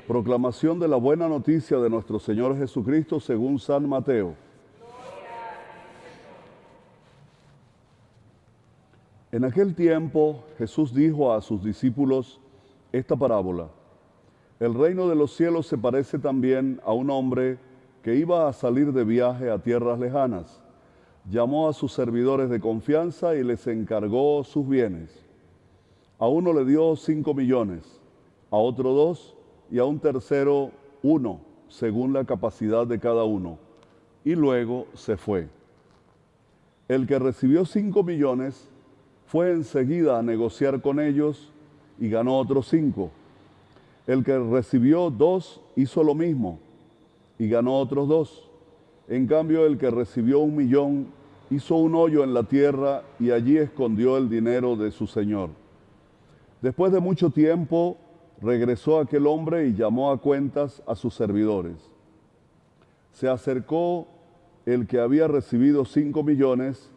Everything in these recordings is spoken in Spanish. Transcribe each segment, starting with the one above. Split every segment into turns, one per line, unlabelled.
Proclamación de la buena noticia de nuestro Señor Jesucristo según San Mateo. En aquel tiempo Jesús dijo a sus discípulos esta parábola. El reino de los cielos se parece también a un hombre que iba a salir de viaje a tierras lejanas. Llamó a sus servidores de confianza y les encargó sus bienes. A uno le dio 5 millones, a otro 2 y a un tercero 1, según la capacidad de cada uno. Y luego se fue. El que recibió 5 millones fue enseguida a negociar con ellos y ganó otros 5. El que recibió 2 hizo lo mismo y ganó otros 2. En cambio, el que recibió 1 millón hizo un hoyo en la tierra y allí escondió el dinero de su señor. Después de mucho tiempo, regresó aquel hombre y llamó a cuentas a sus servidores. Se acercó el que había recibido 5 millones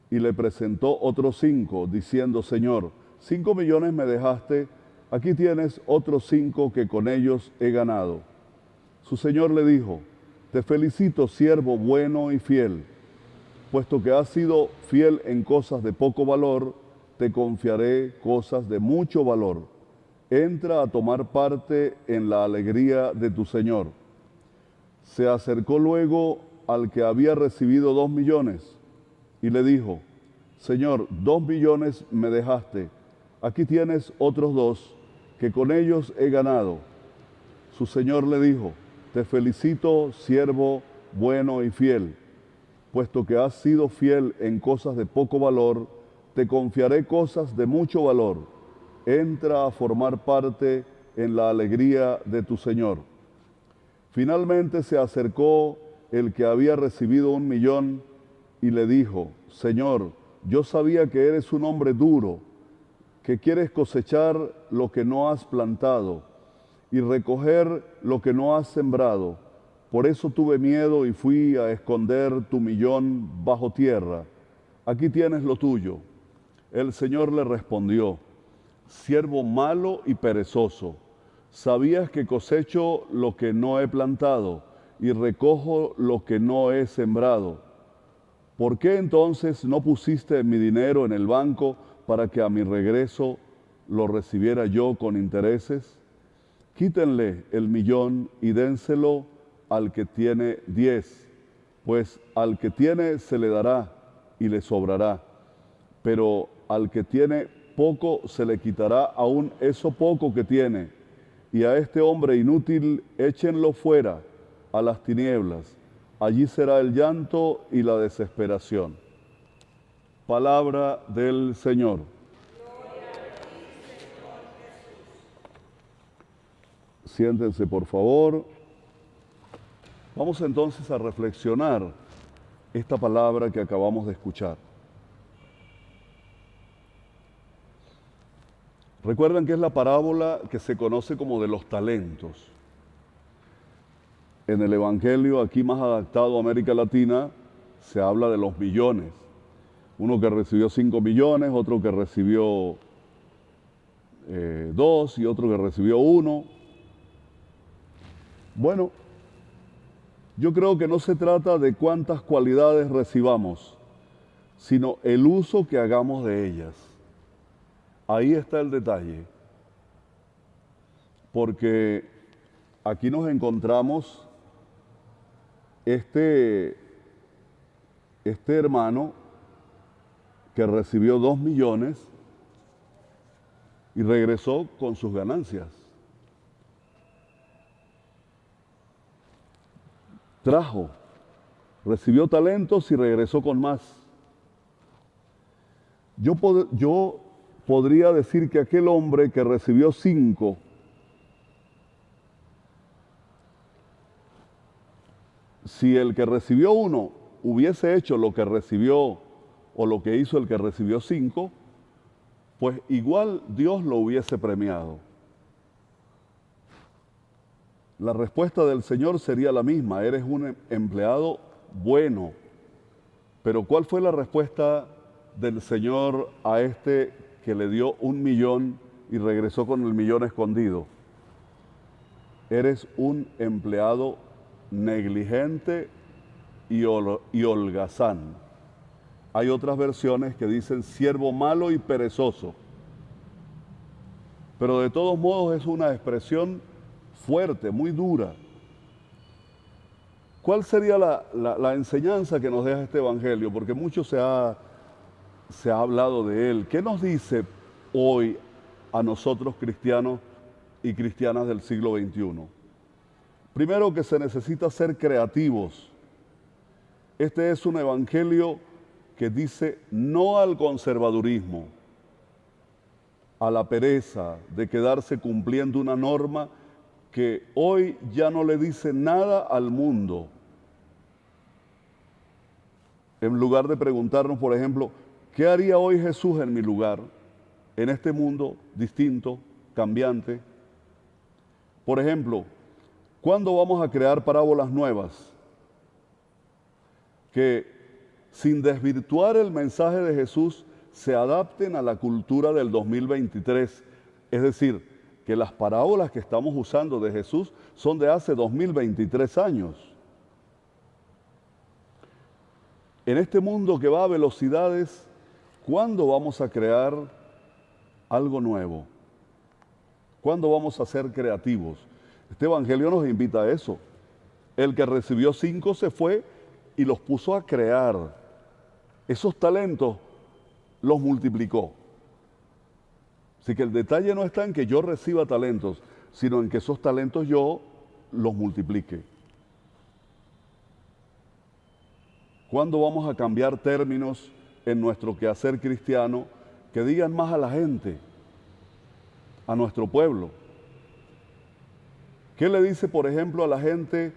y le presentó otros 5, diciendo: Señor, 5 millones me dejaste, aquí tienes otros 5 que con ellos he ganado. Su señor le dijo: Te felicito, siervo bueno y fiel. Puesto que has sido fiel en cosas de poco valor, te confiaré cosas de mucho valor. Entra a tomar parte en la alegría de tu señor. Se acercó luego al que había recibido 2 millones y le dijo: Señor, 2 millones me dejaste, aquí tienes otros 2, que con ellos he ganado. Su señor le dijo: Te felicito, siervo bueno y fiel. Puesto que has sido fiel en cosas de poco valor, te confiaré cosas de mucho valor. Entra a formar parte en la alegría de tu señor. Finalmente se acercó el que había recibido 1 millón y le dijo: Señor, yo sabía que eres un hombre duro, que quieres cosechar lo que no has plantado y recoger lo que no has sembrado. Por eso tuve miedo y fui a esconder tu millón bajo tierra. Aquí tienes lo tuyo. El Señor le respondió: Siervo malo y perezoso, sabías que cosecho lo que no he plantado y recojo lo que no he sembrado. ¿Por qué entonces no pusiste mi dinero en el banco para que a mi regreso lo recibiera yo con intereses? Quítenle el millón y dénselo al que tiene 10, pues al que tiene se le dará y le sobrará, pero al que tiene poco se le quitará aún eso poco que tiene. Y a este hombre inútil échenlo fuera a las tinieblas. Allí será el llanto y la desesperación. Palabra del Señor. Siéntense, por favor. Vamos entonces a reflexionar esta palabra que acabamos de escuchar. Recuerden que es la parábola que se conoce como de los talentos. En el Evangelio, aquí más adaptado a América Latina, se habla de los millones. Uno que recibió 5 millones, otro que recibió 2 y otro que recibió 1. Bueno, yo creo que no se trata de cuántas cualidades recibamos, sino el uso que hagamos de ellas. Ahí está el detalle. Porque aquí nos encontramos este hermano que recibió 2 millones y regresó con sus ganancias. Recibió talentos y regresó con más. Yo podría decir que aquel hombre que recibió 5, si el que recibió 1 hubiese hecho lo que recibió o lo que hizo el que recibió 5, pues igual Dios lo hubiese premiado. La respuesta del Señor sería la misma: eres un empleado bueno. Pero ¿cuál fue la respuesta del Señor a este que le dio 1 millón y regresó con el millón escondido? eres un empleado negligente y holgazán. Hay otras versiones que dicen siervo malo y perezoso. Pero de todos modos es una expresión fuerte, muy dura. ¿Cuál sería la enseñanza que nos deja este Evangelio? Porque mucho se ha hablado de él. ¿Qué nos dice hoy a nosotros cristianos y cristianas del siglo XXI? Primero, que se necesita ser creativos. Este es un Evangelio que dice no al conservadurismo, a la pereza de quedarse cumpliendo una norma que hoy ya no le dice nada al mundo. En lugar de preguntarnos, por ejemplo, ¿qué haría hoy Jesús en mi lugar, en este mundo distinto, cambiante? Por ejemplo, ¿cuándo vamos a crear parábolas nuevas que, sin desvirtuar el mensaje de Jesús, se adapten a la cultura del 2023? Es decir, que las parábolas que estamos usando de Jesús son de hace 2023 años. En este mundo que va a velocidades, ¿cuándo vamos a crear algo nuevo? ¿Cuándo vamos a ser creativos? Este Evangelio nos invita a eso. El que recibió 5 se fue y los puso a crear. Esos talentos los multiplicó. Así que el detalle no está en que yo reciba talentos, sino en que esos talentos yo los multiplique. ¿Cuándo vamos a cambiar términos en nuestro quehacer cristiano que digan más a la gente, a nuestro pueblo? ¿Qué le dice, por ejemplo, a la gente,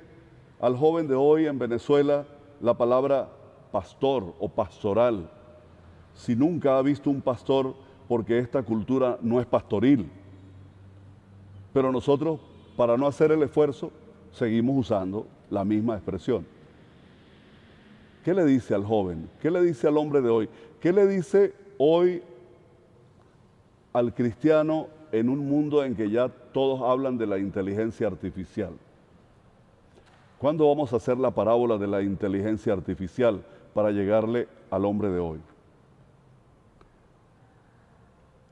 al joven de hoy en Venezuela, la palabra pastor o pastoral, si nunca ha visto un pastor, porque esta cultura no es pastoril? Pero nosotros, para no hacer el esfuerzo, seguimos usando la misma expresión. ¿Qué le dice al joven? ¿Qué le dice al hombre de hoy? ¿Qué le dice hoy al cristiano en un mundo en que ya todos hablan de la inteligencia artificial? ¿Cuándo vamos a hacer la parábola de la inteligencia artificial para llegarle al hombre de hoy?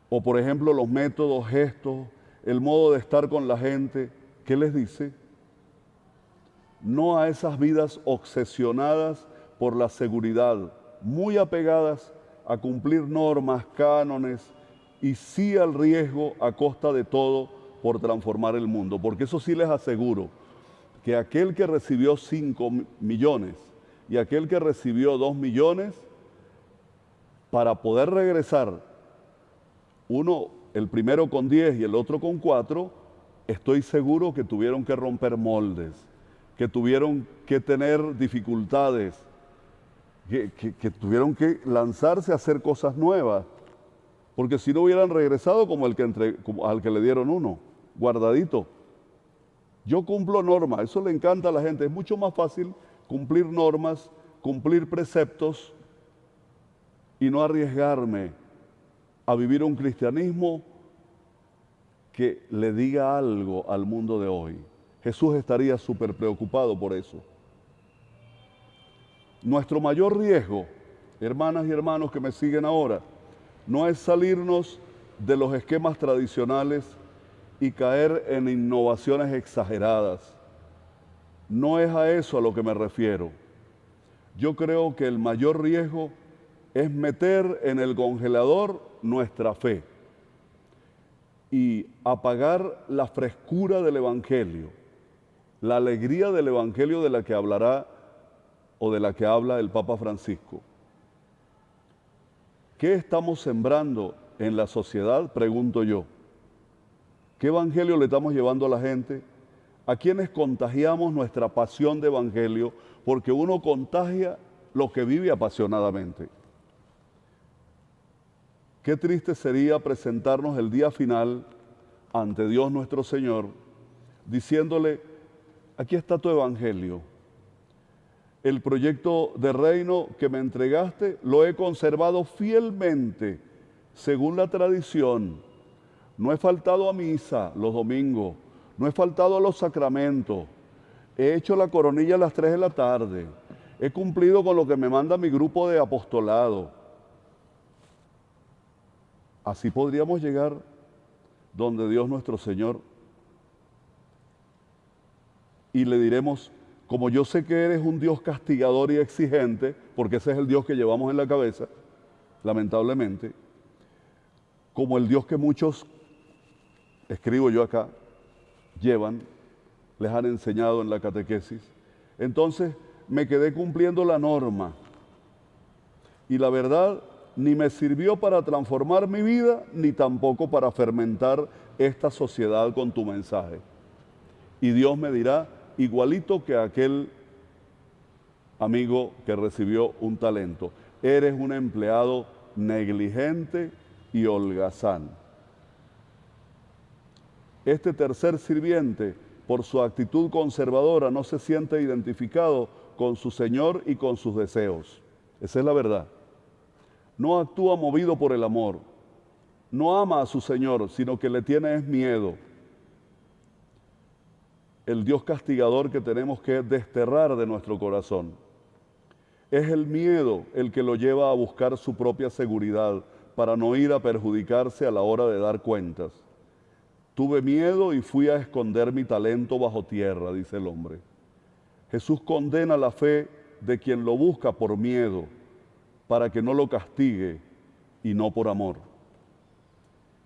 O por ejemplo los métodos, gestos, el modo de estar con la gente. ¿Qué les dice? No a esas vidas obsesionadas por la seguridad, muy apegadas a cumplir normas, cánones, y sí al riesgo a costa de todo por transformar el mundo. Porque eso sí les aseguro, que aquel que recibió 5 millones y aquel que recibió 2 millones, para poder regresar, uno, el primero con 10 y el otro con 4, estoy seguro que tuvieron que romper moldes, que tuvieron que tener dificultades, que tuvieron que lanzarse a hacer cosas nuevas, porque si no hubieran regresado como al que le dieron 1, guardadito. Yo cumplo normas, eso le encanta a la gente. Es mucho más fácil cumplir normas, cumplir preceptos y no arriesgarme a vivir un cristianismo que le diga algo al mundo de hoy. Jesús estaría súper preocupado por eso. Nuestro mayor riesgo, hermanas y hermanos que me siguen ahora, no es salirnos de los esquemas tradicionales y caer en innovaciones exageradas. No es a eso a lo que me refiero. Yo creo que el mayor riesgo es meter en el congelador nuestra fe y apagar la frescura del Evangelio, la alegría del Evangelio de la que hablará o de la que habla el Papa Francisco. ¿Qué estamos sembrando en la sociedad? Pregunto yo. ¿Qué evangelio le estamos llevando a la gente? ¿A quiénes contagiamos nuestra pasión de evangelio? Porque uno contagia lo que vive apasionadamente. Qué triste sería presentarnos el día final ante Dios nuestro Señor, diciéndole, aquí está tu evangelio. El proyecto de reino que me entregaste lo he conservado fielmente, según la tradición. No he faltado a misa los domingos, no he faltado a los sacramentos, he hecho la coronilla a las 3 de la tarde, he cumplido con lo que me manda mi grupo de apostolado. Así podríamos llegar donde Dios nuestro Señor y le diremos, como yo sé que eres un Dios castigador y exigente, porque ese es el Dios que llevamos en la cabeza, lamentablemente, como el Dios que muchos, escribo yo acá, llevan, les han enseñado en la catequesis, entonces me quedé cumpliendo la norma y la verdad ni me sirvió para transformar mi vida, ni tampoco para fermentar esta sociedad con tu mensaje. Y Dios me dirá, igualito que aquel amigo que recibió un talento, eres un empleado negligente y holgazán. Este tercer sirviente, por su actitud conservadora, no se siente identificado con su Señor y con sus deseos. Esa es la verdad. No actúa movido por el amor. No ama a su Señor, sino que le tiene miedo. El Dios castigador que tenemos que desterrar de nuestro corazón. Es el miedo el que lo lleva a buscar su propia seguridad para no ir a perjudicarse a la hora de dar cuentas. Tuve miedo y fui a esconder mi talento bajo tierra, dice el hombre. Jesús condena la fe de quien lo busca por miedo, para que no lo castigue y no por amor.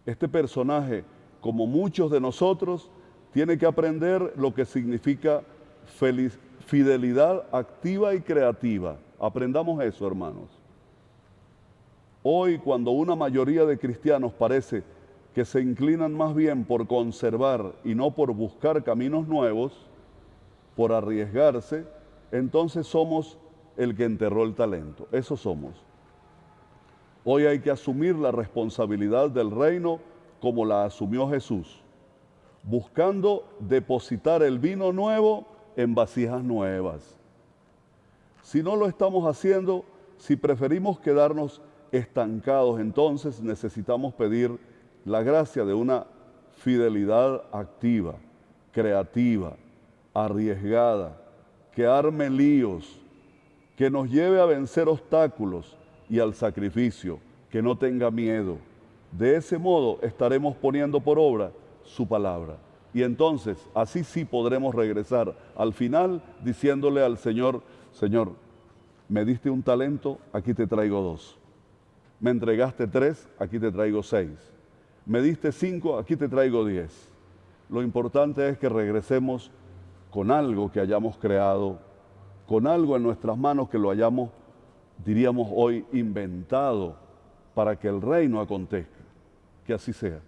Este personaje, como muchos de nosotros, tiene que aprender lo que significa fidelidad activa y creativa. Aprendamos eso, hermanos. Hoy, cuando una mayoría de cristianos parece que se inclinan más bien por conservar y no por buscar caminos nuevos, por arriesgarse, entonces somos el que enterró el talento. Eso somos. Hoy hay que asumir la responsabilidad del reino como la asumió Jesús, buscando depositar el vino nuevo en vasijas nuevas. Si no lo estamos haciendo, si preferimos quedarnos estancados, entonces necesitamos pedir la gracia de una fidelidad activa, creativa, arriesgada, que arme líos, que nos lleve a vencer obstáculos y al sacrificio, que no tenga miedo. De ese modo estaremos poniendo por obra su palabra. Y entonces, así sí podremos regresar al final diciéndole al Señor, Señor, me diste un talento, aquí te traigo 2. Me entregaste 3, aquí te traigo 6. Me diste 5, aquí te traigo 10. Lo importante es que regresemos con algo que hayamos creado, con algo en nuestras manos que lo hayamos, diríamos hoy, inventado para que el reino acontezca. Que así sea.